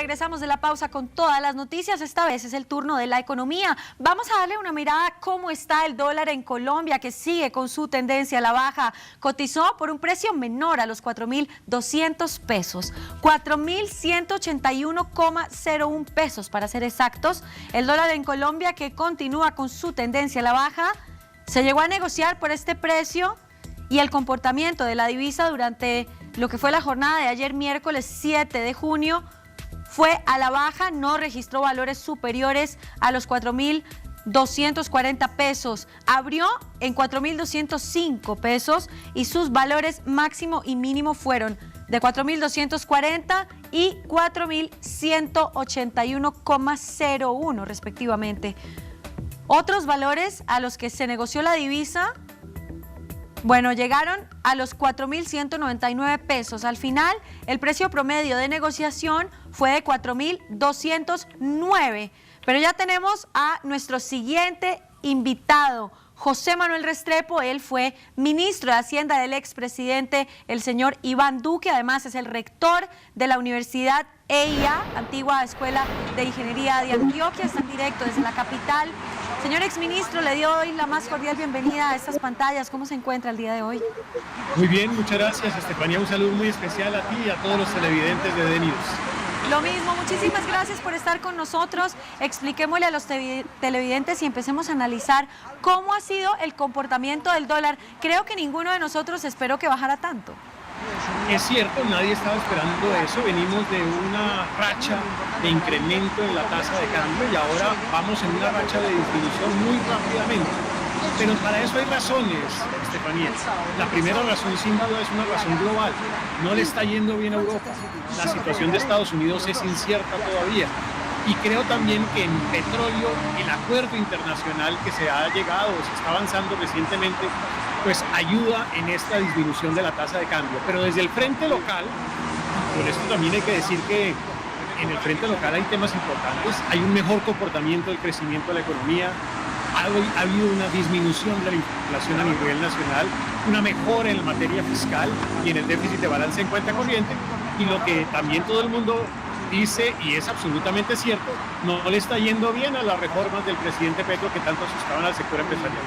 regresamos de la pausa con todas las noticias. Esta vez es el turno de la economía. Vamos a darle una mirada a cómo está el dólar en Colombia, que sigue con su tendencia a la baja. Cotizó por un precio menor a los 4.200 pesos, 4.181,01 pesos para ser exactos. El dólar en Colombia, que continúa con su tendencia a la baja, se llegó a negociar por este precio, y el comportamiento de la divisa durante lo que fue la jornada de ayer miércoles 7 de junio fue a la baja, no registró valores superiores a los 4.240 pesos, abrió en 4.205 pesos y sus valores máximo y mínimo fueron de 4.240 y 4.181,01 respectivamente. Otros valores a los que se negoció la divisa, bueno, llegaron a los 4.199 pesos. Al final, el precio promedio de negociación fue de 4.209. Pero ya tenemos a nuestro siguiente invitado, José Manuel Restrepo. Él fue ministro de Hacienda del expresidente, el señor Iván Duque. Además, es el rector de la Universidad EIA, antigua Escuela de Ingeniería de Antioquia. Está en directo desde la capital. Señor exministro, le dio hoy la más cordial bienvenida a estas pantallas. ¿Cómo se encuentra el día de hoy? Muy bien, muchas gracias, Estefanía. Un saludo muy especial a ti y a todos los televidentes de DNews. Lo mismo, muchísimas gracias por estar con nosotros. Expliquémosle a los televidentes y empecemos a analizar cómo ha sido el comportamiento del dólar. Creo que ninguno de nosotros esperó que bajara tanto. Es cierto, nadie estaba esperando eso. Venimos de una racha de incremento en la tasa de cambio y ahora vamos en una racha de disminución muy rápidamente. Pero para eso hay razones, Estefanía. La primera razón, sin duda, es una razón global. No le está yendo bien a Europa. La situación de Estados Unidos es incierta todavía. Y creo también que en petróleo, el acuerdo internacional que se ha llegado, se está avanzando recientemente, pues ayuda en esta disminución de la tasa de cambio. Pero desde el frente local, por esto también hay que decir que en el frente local hay temas importantes. Hay un mejor comportamiento del crecimiento de la economía. Ha habido una disminución de la inflación a nivel nacional, una mejora en la materia fiscal y en el déficit de balance en cuenta corriente. Y lo que también todo el mundo dice, y es absolutamente cierto, no le está yendo bien a las reformas del presidente Petro que tanto asustaban al sector empresarial.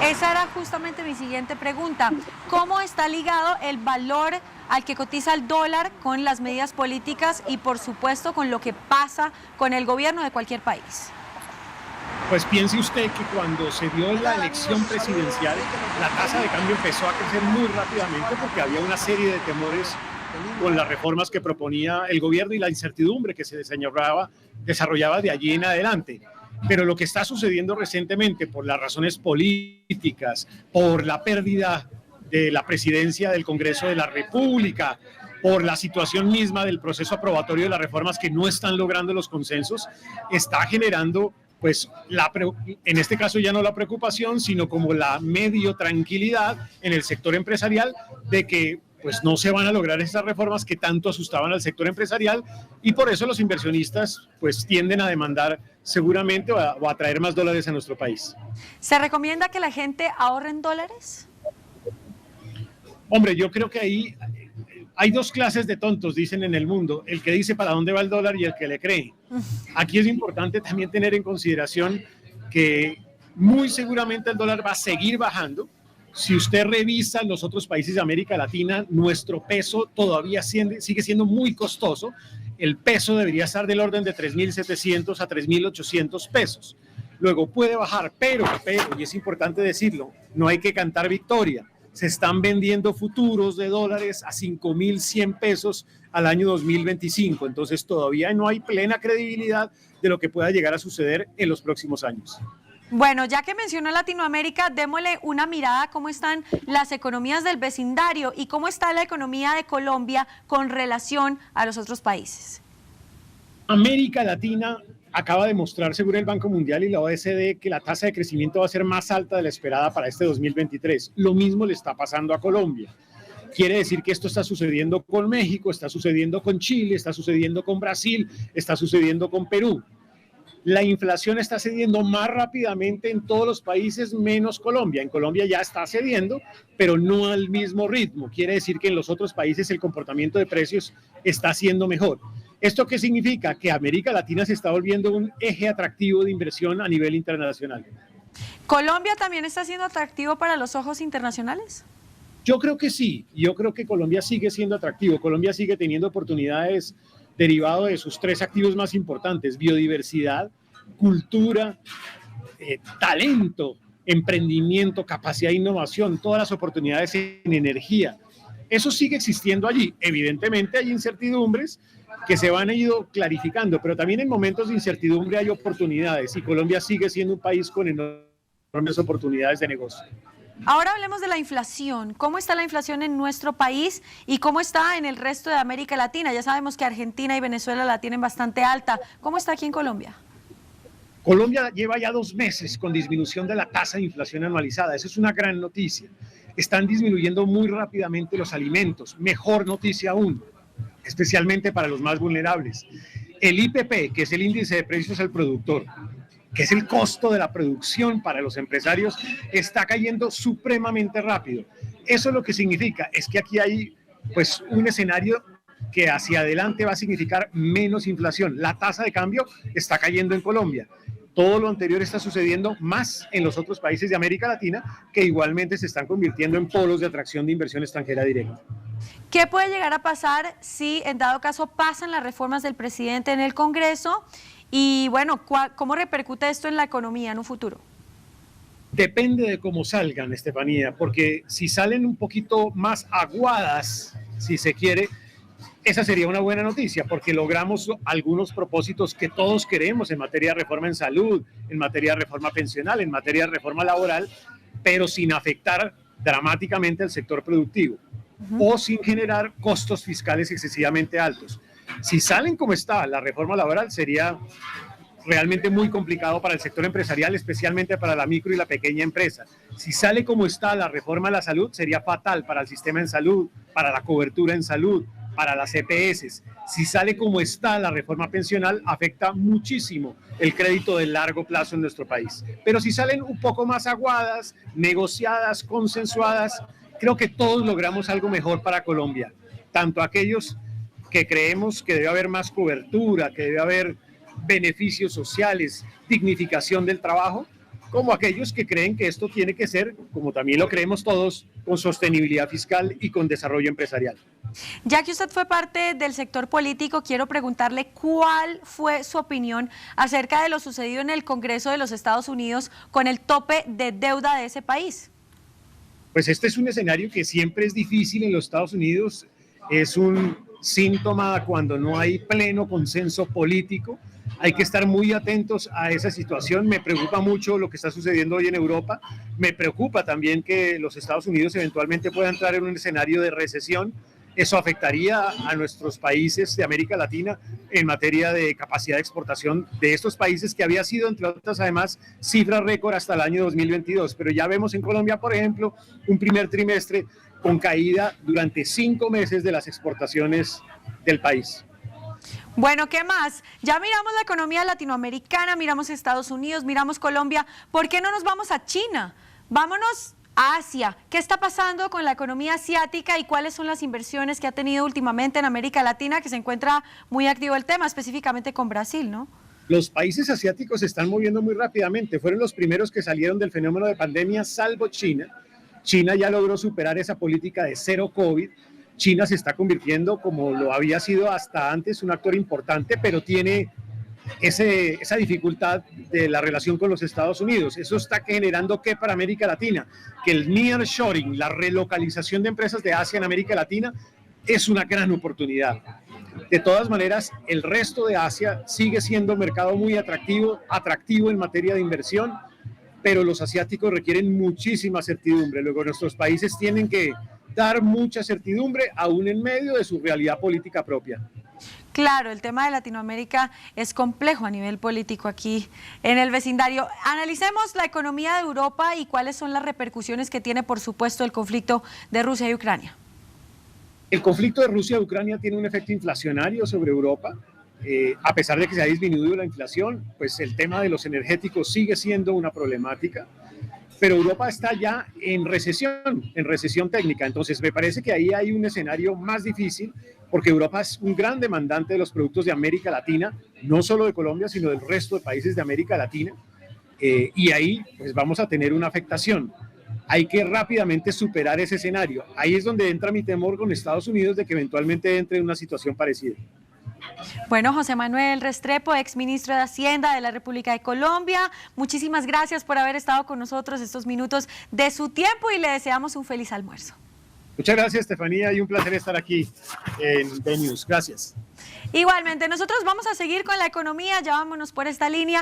Esa era justamente mi siguiente pregunta. ¿Cómo está ligado el valor al que cotiza el dólar con las medidas políticas y, por supuesto, con lo que pasa con el gobierno de cualquier país? Pues piense usted que cuando se dio la elección presidencial, la tasa de cambio empezó a crecer muy rápidamente porque había una serie de temores con las reformas que proponía el gobierno y la incertidumbre que se desarrollaba de allí en adelante. Pero lo que está sucediendo recientemente por las razones políticas, por la pérdida de la presidencia del Congreso de la República, por la situación misma del proceso aprobatorio de las reformas que no están logrando los consensos, está generando, pues, en este caso ya no la preocupación, sino como la medio tranquilidad en el sector empresarial de que pues no se van a lograr esas reformas que tanto asustaban al sector empresarial, y por eso los inversionistas pues tienden a demandar seguramente o a traer más dólares a nuestro país. ¿Se recomienda que la gente ahorre en dólares? Hombre, yo creo que ahí hay dos clases de tontos, dicen en el mundo: el que dice para dónde va el dólar y el que le cree. Aquí es importante también tener en consideración que muy seguramente el dólar va a seguir bajando. Si usted revisa los otros países de América Latina, nuestro peso todavía sigue siendo muy costoso. El peso debería estar del orden de 3.700 a 3.800 pesos. Luego puede bajar, pero, y es importante decirlo, no hay que cantar victoria. Se están vendiendo futuros de dólares a 5.100 pesos al año 2025. Entonces todavía no hay plena credibilidad de lo que pueda llegar a suceder en los próximos años. Bueno, ya que mencionó Latinoamérica, démosle una mirada a cómo están las economías del vecindario y cómo está la economía de Colombia con relación a los otros países. América Latina acaba de mostrar, según el Banco Mundial y la OECD, que la tasa de crecimiento va a ser más alta de la esperada para este 2023. Lo mismo le está pasando a Colombia. Quiere decir que esto está sucediendo con México, está sucediendo con Chile, está sucediendo con Brasil, está sucediendo con Perú. La inflación está cediendo más rápidamente en todos los países menos Colombia. En Colombia ya está cediendo, pero no al mismo ritmo. Quiere decir que en los otros países el comportamiento de precios está siendo mejor. ¿Esto qué significa? Que América Latina se está volviendo un eje atractivo de inversión a nivel internacional. ¿Colombia también está siendo atractivo para los ojos internacionales? Yo creo que sí, yo creo que Colombia sigue siendo atractivo, Colombia sigue teniendo oportunidades derivado de sus tres activos más importantes: biodiversidad, cultura, talento, emprendimiento, capacidad de innovación, todas las oportunidades en energía. Eso sigue existiendo allí. Evidentemente hay incertidumbres que se van a ido clarificando, pero también en momentos de incertidumbre hay oportunidades y Colombia sigue siendo un país con enormes oportunidades de negocio. Ahora hablemos de la inflación. ¿Cómo está la inflación en nuestro país y cómo está en el resto de América Latina? Ya sabemos que Argentina y Venezuela la tienen bastante alta. ¿Cómo está aquí en Colombia? Colombia lleva ya 2 meses con disminución de la tasa de inflación anualizada. Eso es una gran noticia. Están disminuyendo muy rápidamente los alimentos. Mejor noticia aún, especialmente para los más vulnerables. El IPP, que es el índice de precios al productor, que es el costo de la producción para los empresarios, está cayendo supremamente rápido. Eso lo que significa es que aquí hay pues un escenario que hacia adelante va a significar menos inflación. La tasa de cambio está cayendo en Colombia. Todo lo anterior está sucediendo más en los otros países de América Latina, que igualmente se están convirtiendo en polos de atracción de inversión extranjera directa. ¿Qué puede llegar a pasar si en dado caso pasan las reformas del presidente en el Congreso? Y bueno, ¿cómo repercute esto en la economía en un futuro? Depende de cómo salgan, Estefanía, porque si salen un poquito más aguadas, si se quiere, esa sería una buena noticia, porque logramos algunos propósitos que todos queremos en materia de reforma en salud, en materia de reforma pensional, en materia de reforma laboral, pero sin afectar dramáticamente al sector productivo o sin generar costos fiscales excesivamente altos. Si salen como está la reforma laboral, sería realmente muy complicado para el sector empresarial, especialmente para la micro y la pequeña empresa. Si sale como está la reforma de la salud, sería fatal para el sistema en salud, para la cobertura en salud, para las EPS. Si sale como está la reforma pensional, afecta muchísimo el crédito de largo plazo en nuestro país. Pero si salen un poco más aguadas, negociadas, consensuadas, creo que todos logramos algo mejor para Colombia. Tanto aquellos que creemos que debe haber más cobertura, que debe haber beneficios sociales, dignificación del trabajo, como aquellos que creen que esto tiene que ser, como también lo creemos todos, con sostenibilidad fiscal y con desarrollo empresarial. Ya que usted fue parte del sector político, quiero preguntarle cuál fue su opinión acerca de lo sucedido en el Congreso de los Estados Unidos con el tope de deuda de ese país. Pues este es un escenario que siempre es difícil en los Estados Unidos, es un síntoma cuando no hay pleno consenso político. Hay que estar muy atentos a esa situación. Me preocupa mucho lo que está sucediendo hoy en Europa. Me preocupa también que los Estados Unidos eventualmente puedan entrar en un escenario de recesión. Eso afectaría a nuestros países de América Latina en materia de capacidad de exportación de estos países, que había sido, entre otras, además, cifra récord hasta el año 2022. Pero ya vemos en Colombia, por ejemplo, un primer trimestre con caída durante 5 meses de las exportaciones del país. Bueno, ¿qué más? Ya miramos la economía latinoamericana, miramos Estados Unidos, miramos Colombia. ¿Por qué no nos vamos a China? Vámonos a Asia. ¿Qué está pasando con la economía asiática y cuáles son las inversiones que ha tenido últimamente en América Latina, que se encuentra muy activo el tema, específicamente con Brasil, ¿no? Los países asiáticos se están moviendo muy rápidamente. Fueron los primeros que salieron del fenómeno de pandemia, salvo China. China ya logró superar esa política de cero COVID. China se está convirtiendo, como lo había sido hasta antes, un actor importante, pero tiene esa dificultad de la relación con los Estados Unidos. Eso está generando que para América Latina, que el nearshoring, la relocalización de empresas de Asia en América Latina, es una gran oportunidad. De todas maneras, el resto de Asia sigue siendo un mercado muy atractivo en materia de inversión, pero los asiáticos requieren muchísima certidumbre. Luego nuestros países tienen que dar mucha certidumbre aún en medio de su realidad política propia. Claro, el tema de Latinoamérica es complejo a nivel político aquí en el vecindario. Analicemos la economía de Europa y cuáles son las repercusiones que tiene, por supuesto, el conflicto de Rusia y Ucrania. El conflicto de Rusia y Ucrania tiene un efecto inflacionario sobre Europa. A pesar de que se ha disminuido la inflación, pues el tema de los energéticos sigue siendo una problemática. pero Europa está ya en recesión técnica. Entonces me parece que ahí hay un escenario más difícil, porque Europa es un gran demandante de los productos de América Latina, no solo de Colombia, sino del resto de países de América Latina, y ahí pues vamos a tener una afectación. Hay que rápidamente superar ese escenario. Ahí es donde entra mi temor con Estados Unidos de que eventualmente entre en una situación parecida. Bueno, José Manuel Restrepo, exministro de Hacienda de la República de Colombia, muchísimas gracias por haber estado con nosotros estos minutos de su tiempo y le deseamos un feliz almuerzo. Muchas gracias, Estefanía, y un placer estar aquí en The News. Gracias. Igualmente, nosotros vamos a seguir con la economía, ya vámonos por esta línea.